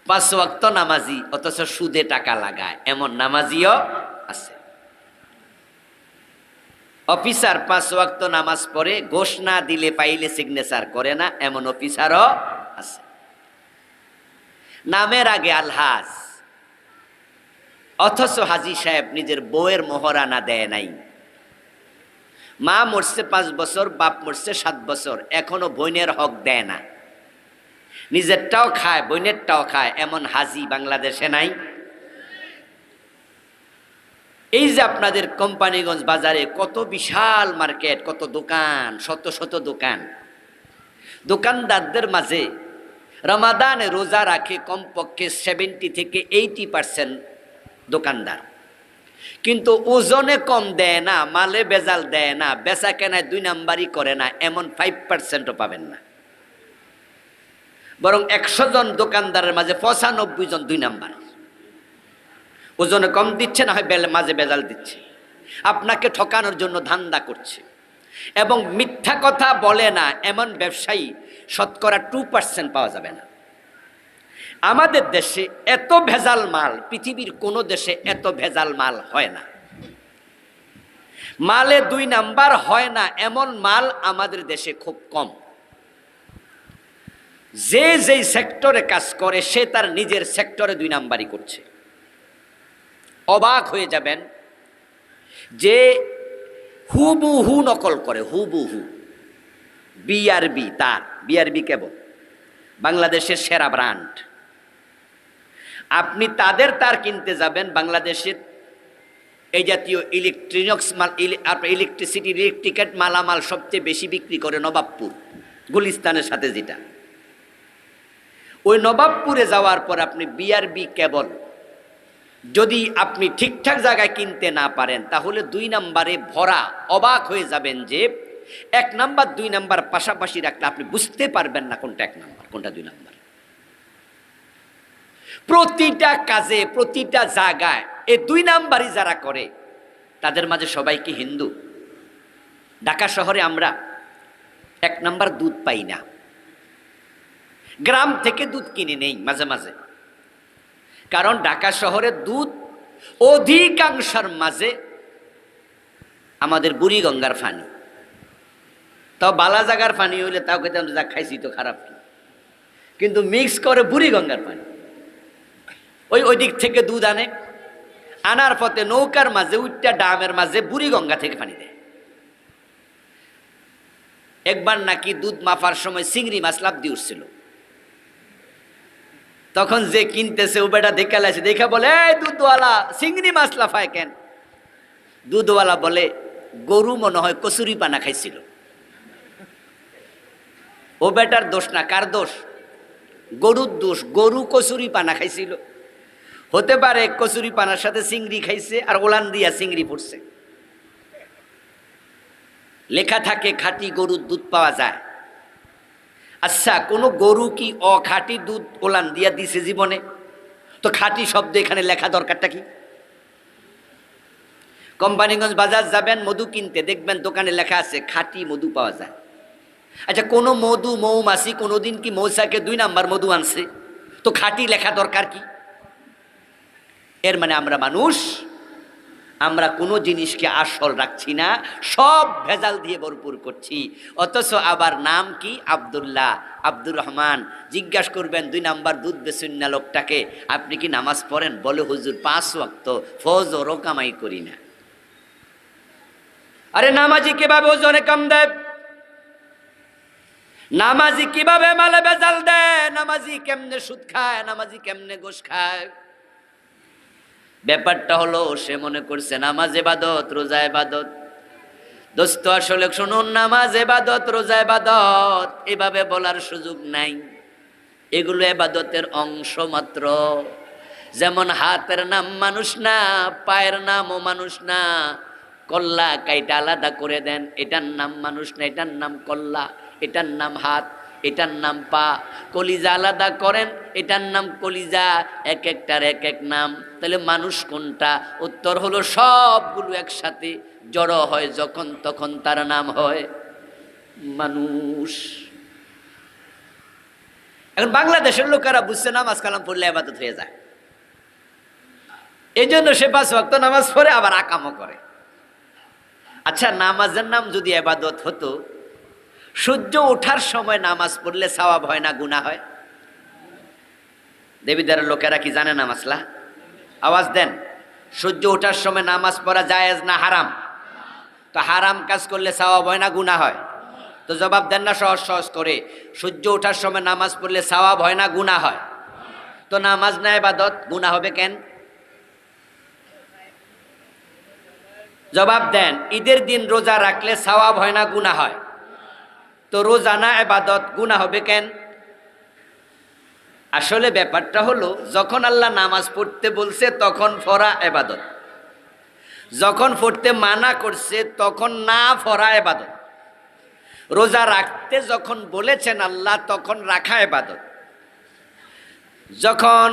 5 ওয়াক্ত নামাজি অথচ সুদে টাকা লাগায়, এমন নামাজিও আছে। অফিসার 5 ওয়াক্ত নামাজ পড়ে, ঘোষ না দিলে পাইলে সিগনেচার করে না, এমন অফিসারও আছে। নামের আগে আলহাজ, অথচ হাজী সাহেব নিজের বউয়ের মোহরানা দেয় নাই। মা মরছে 5 বছর, বাপ মরছে 7 বছর, এখনো বোনের হক দেয় না। নিজেরটাও খায়, বোনেরটাও খায়, এমন হাজী বাংলাদেশে নাই। এই যে আপনাদের কোম্পানিগঞ্জ বাজারে কত বিশাল মার্কেট, কত দোকান, শত শত দোকান, দোকানদারদের মাঝে রমাদানে রোজা রাখে কমপক্ষে 70 থেকে 80% দোকানদার, কিন্তু ওজনে কম দেয় না, মালে বেজাল দেয় না, বেচা কেনায় 2 নাম্বারই করে না, এমন 5%ও পাবেন না। বরং 100 জন দোকানদারের মাঝে 95 জন 2 নাম্বার, ওজনে কম দিচ্ছে, না হয় মাঝে বেজাল দিচ্ছে, আপনাকে ঠকানোর জন্য ধান্দা করছে। এবং মিথ্যা কথা বলে না এমন ব্যবসায়ী শতকরা 2% পাওয়া যাবে না। আমাদের দেশে এত ভেজাল মাল, পৃথিবীর কোনো দেশে এত ভেজাল মাল হয় না। মালে 2 নাম্বার হয় না এমন মাল আমাদের দেশে খুব কম। যে যেই সেক্টরে কাজ করে সে তার নিজের সেক্টরে 2 নাম্বারই করছে। অবাক হয়ে যাবেন যে হুবহু নকল করে, হুবহু বিআরবি, তার বিআরবি কেবল বাংলাদেশের সেরা ব্র্যান্ড। আপনি তাদের তার কিনতে যাবেন, বাংলাদেশের এই জাতীয় ইলেকট্রনিক্স মাল, ইলেকট্রিসিটি, ইলেকট্রিকেট মালামাল সবচেয়ে বেশি বিক্রি করে নবাবপুর, গুলিস্তানের সাথে যেটা। ওই নবাবপুরে যাওয়ার পর আপনি বিআরবি কেবল যদি আপনি ঠিকঠাক জায়গায় কিনতে না পারেন, তাহলে 2 নাম্বারে ভরা। অবাক হয়ে যাবেন যে 1 নাম্বার 2 নাম্বার পাশাপাশি রাখলে আপনি বুঝতে পারবেন না কোনটা 1 নাম্বার কোনটা 2 নাম্বার। প্রতিটা কাজে, প্রতিটা জায়গায় এই 2 নাম্বারই যারা করে তাদের মাঝে সবাই কি হিন্দু? ঢাকা শহরে আমরা 1 নাম্বার দুধ পাই না, গ্রাম থেকে দুধ কিনে নেই মাঝে মাঝে, কারণ ঢাকা শহরে দুধ অধিকাংশের মাঝে আমাদের বুড়িগঙ্গার পানি। তাও বালা জাগার পানি হইলে তাও খেতে আমরা যা খাইছি তো খারাপ কি, কিন্তু মিক্স করে বুড়িগঙ্গার পানি। ওই দিক থেকে দুধ আনে, আনার পথে নৌকার মাঝে উঠটা ডামের মাঝে বুড়িগঙ্গা থেকে পানি দেয়। একবার নাকি দুধ মাপার সময় চিংড়ি মাছ লাফ দিয়ে উঠছিল, তখন যে কিনতেছে ও বেটা দেখে লাইছে, দেখে বলে এই দুধওয়ালা চিংড়ি মাছ লাফায় কেন? দুধওয়ালা বলে গরু মনে হয় কচুরি পানা খাইছিল। ও বেটার দোষ না, কার দোষ? গরুর দোষ। গরু কচুরি পানা খাইছিল, হতে পারে কচুরি পানার সাথে চিংড়ি খাইছে আর ওলান দিয়া চিংড়ি পড়ছে। লেখা থাকে খাঁটি গরুর দুধ পাওয়া যায়। আচ্ছা, কোনো গরু কি অখাঁটি দুধ ওলান দিয়া দিছে জীবনে? তো খাঁটি শব্দ এখানে লেখা দরকারটা কি? কোম্পানিগঞ্জ বাজার যাবেন মধু কিনতে, দেখবেন দোকানে লেখা আছে খাঁটি মধু পাওয়া যায়। আচ্ছা, কোনো মৌমাছি কোনোদিন কি মৌচাকে 2 নাম্বার মধু আনছে? তো খাঁটি লেখা দরকার কি? এর মানে আমরা মানুষ, আমরা কোনো জিনিসকে আসল রাখছি না, সব ভেজাল দিয়ে ভরপুর করছি। অথচ আবার নাম কি? আব্দুল্লাহ, আব্দুর রহমান। জিজ্ঞাসা করবেন 2 নাম্বার দুধ বেচুন না লোকটাকে, আপনি কি নামাজ পড়েন? বলে হুজুর 5 ওয়াক্ত ফজরও কামাই করি না। আরে নামাজি কিভাবে ওজনে কম দেয়? নামাজি কিভাবে মালে বেজাল দেয়? নামাজি কেমনে সুদ খায়? নামাজি কেমনে ঘুষ খায়? ব্যাপারটা হলো সে মনে করছে নামাজ ইবাদত, রোজা ইবাদত। দোস্ত আসলে শুনুন, নামাজ ইবাদত, রোজা ইবাদত এভাবে বলার সুযোগ নাই। এগুলো ইবাদতের অংশ মাত্র। যেমন হাতের নাম মানুষ না, পায়ের নামও মানুষ না। কল্লা কাইটা আলাদা করে দেন, এটার নাম মানুষ না, এটার নাম কল্লা, এটার নাম হাত, এটার নাম পা। কলিজা আলাদা করেন, এটার নাম কলিজা। এক একটার এক এক নাম। তাহলে মানুষ কোনটা? উত্তর হলো সবগুলো একসাথে জড়ো হয় যখন, তখন তার নাম হয় মানুষ। এখন বাংলাদেশের লোকেরা বুঝছে নামাজ কালাম পড়লে ইবাদত হয়ে যায়, এই জন্য সে 5 ওয়াক্ত নামাজ পড়ে আবার আকামও করে। আচ্ছা, নামাজের নাম যদি ইবাদত হতো, সূর্য ওঠার সময় নামাজ পড়লে সওয়াব হয় না গুনাহ হয়? দেবীদারের লোকেরা কি জানে না মাসলা? আওয়াজ দেন। সূর্য ওঠার সময় নামাজ পড়া জায়েজ না হারাম? তো হারাম কাজ করলে সওয়াব হয় না গুনাহ হয়? তো জবাব দেন না সহজ সহজ করে। সূর্য ওঠার সময় নামাজ পড়লে সওয়াব হয় না গুনাহ হয়? তো নামাজ না ইবাদত, গুনাহ হবে কেন? জবাব দেন। ঈদের দিন রোজা রাখলে সওয়াব হয় না গুনাহ হয়? তো রোজা না ইবাদত, গুনাহ হবে কেন? আসলে ব্যাপারটা হলো, যখন আল্লাহ নামাজ পড়তে বলছে তখন পড়া ইবাদত, যখন পড়তে মানা করছে তখন না পড়া ইবাদত। রোজা রাখতে যখন বলেছেন আল্লাহ তখন রাখা ইবাদত। যখন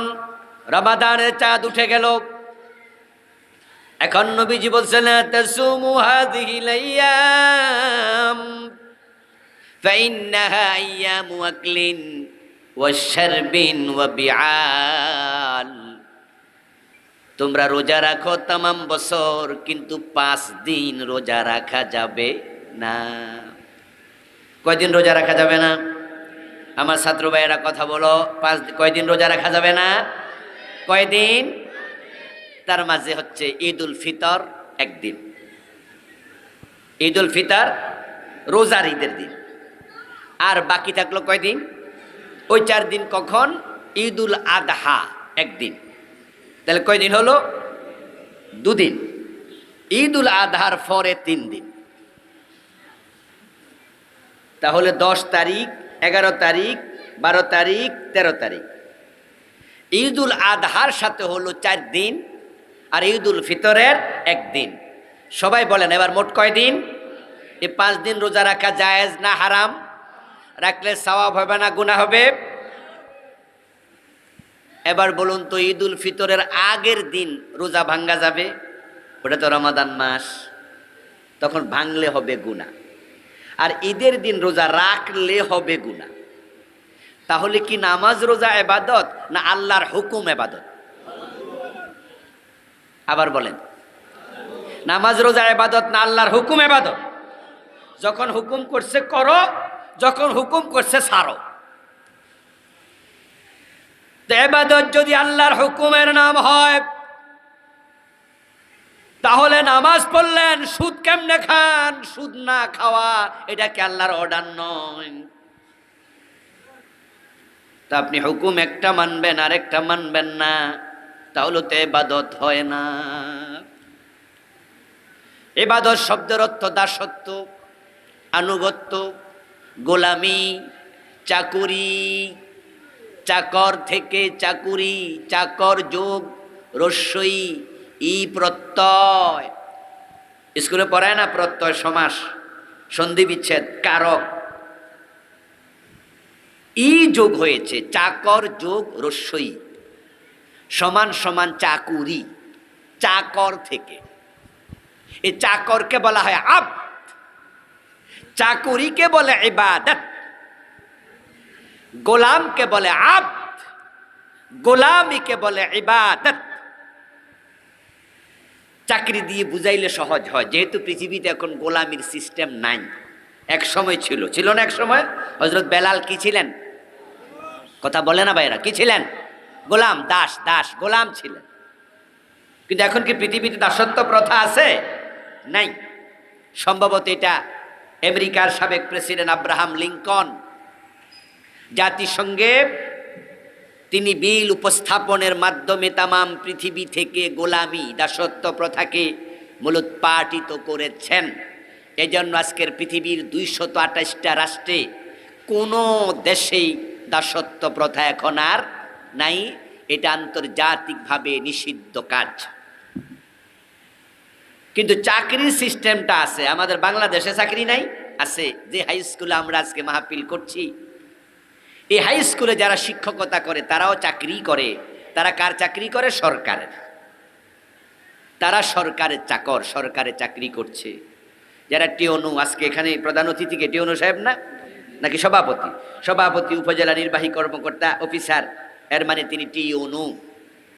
রমাদানের চাঁদ উঠে গেল, এখন নবীজি বলছেন তাসুমু হাযিহিল আইয়াম ফাইন্নাহা আইয়ামু আকলিন ওয়া শারবিন ওয়া বিআল। তোমরা রোজা রাখো তামাম বছর, কিন্তু 5 দিন রোজা রাখা যাবে না। কয়দিন রোজা রাখা যাবে না? আমার ছাত্র ভাইয়েরা কথা বলো, কয়দিন রোজা রাখা যাবে না? কয়দিন? তার মাঝে হচ্ছে ঈদুল ফিতর একদিন, ঈদুল ফিতর রোজার ঈদের দিন, আর বাকি থাকলো কয়দিন? ওই 4 দিন কখন? ঈদুল আদহা একদিন। তাহলে কয়দিন হলো? 2 দিন। ঈদুল আদহার পরে 3 দিন। তাহলে 10 তারিখ, 11 তারিখ, 12 তারিখ, 13 তারিখ। ঈদুল আদহার সাথে হলো 4 দিন, আর ঈদুল ফিতরের 1 দিন। সবাই বলেন এবার মোট কয়দিন? এই 5 দিন রোজা রাখা জায়েজ না হারাম? রাখলে সওয়াব হবে না গুনাহ হবে? এবার বলুন তো, ঈদুল ফিতরের আগের দিন রোজা ভাঙ্গা যাবে? ওটা তো রমাদান মাস, তখন ভাঙলে হবে গুনাহ। আর ঈদের দিন রোজা রাখলে হবে গুনাহ। তাহলে কি নামাজ রোজা ইবাদত না আল্লাহর হুকুম ইবাদত? আবার বলেন, নামাজ রোজা ইবাদত না আল্লাহর হুকুম ইবাদত? যখন হুকুম করছে করো, যখন হুকুম করছে ছাড়ো। তো ইবাদত যদি আল্লাহর হুকুমের নাম হয়, তাহলে নামাজ পড়লেন, সুদ কেমনে খান? সুদ না খাওয়া এটা কি আল্লাহর অর্ডার নয়? তা আপনি হুকুম একটা মানবেন আর একটা মানবেন না, তাহলে তো ইবাদত হয় না। ইবাদত শব্দের অর্থ দাসত্ব, আনুগত্য, গোলামি, চাকুরি। চাকর থেকে চাকুরি, চাকর যোগ রস্যই ই প্রত্যয়। স্কুলে পড়ায় না প্রত্যয় সমাস, সন্ধি বিচ্ছেদ, কারক। ই যোগ হয়েছে, চাকর যোগ রস্যই সমান সমান চাকুরি। চাকর থেকে, এই চাকরকে বলা হয় আব্দ, চাকুরিকে বলে ইবাদত, গোলামকে বলে আব্দ, গোলামিকে বলে ইবাদত। চাকরি দিয়ে বুঝাইলে সহজ হয়, যেহেতু পৃথিবীতে এখন গোলামির সিস্টেম নাই। এক সময় ছিল, ছিল না এক সময়? হযরত বেলাল কি ছিলেন? কথা বলে না ভাইরা, কি ছিলেন? গোলাম, দাস, দাস গোলাম ছিলেন। কিন্তু এখন কি পৃথিবীতে দাসত্ব প্রথা আছে? নাই। সম্ভবত এটা আমেরিকার সাবেক প্রেসিডেন্ট আব্রাহাম লিঙ্কন জাতিসংঘে তিনি বিল উপস্থাপনের মাধ্যমে তামাম পৃথিবী থেকে গোলামি, দাসত্ব প্রথাকে মূলোৎপাটিত করেছেন। এজন্য আজকের পৃথিবীর 228টা রাষ্ট্রে কোনো দেশেই দাসত্ব প্রথা এখন আর নাই। এটা আন্তর্জাতিকভাবে নিষিদ্ধ কাজ। কিন্তু চাকরির সিস্টেমটা আছে। আমাদের বাংলাদেশে চাকরি নাই? আছে। যে হাই স্কুলে আমরা আজকে মাহফিল করছি, এই হাই স্কুলে যারা শিক্ষকতা করে তারাও চাকরি করে। তারা কার চাকরি করে? সরকারের। তারা সরকারের চাকর, সরকারের চাকরি করছে। যারা টিওনু, আজকে এখানে প্রধান অতিথিকে টিওনু সাহেব না, নাকি সভাপতি? সভাপতি উপজেলা নির্বাহী কর্মকর্তা অফিসার, এর মানে তিনি টিউনু।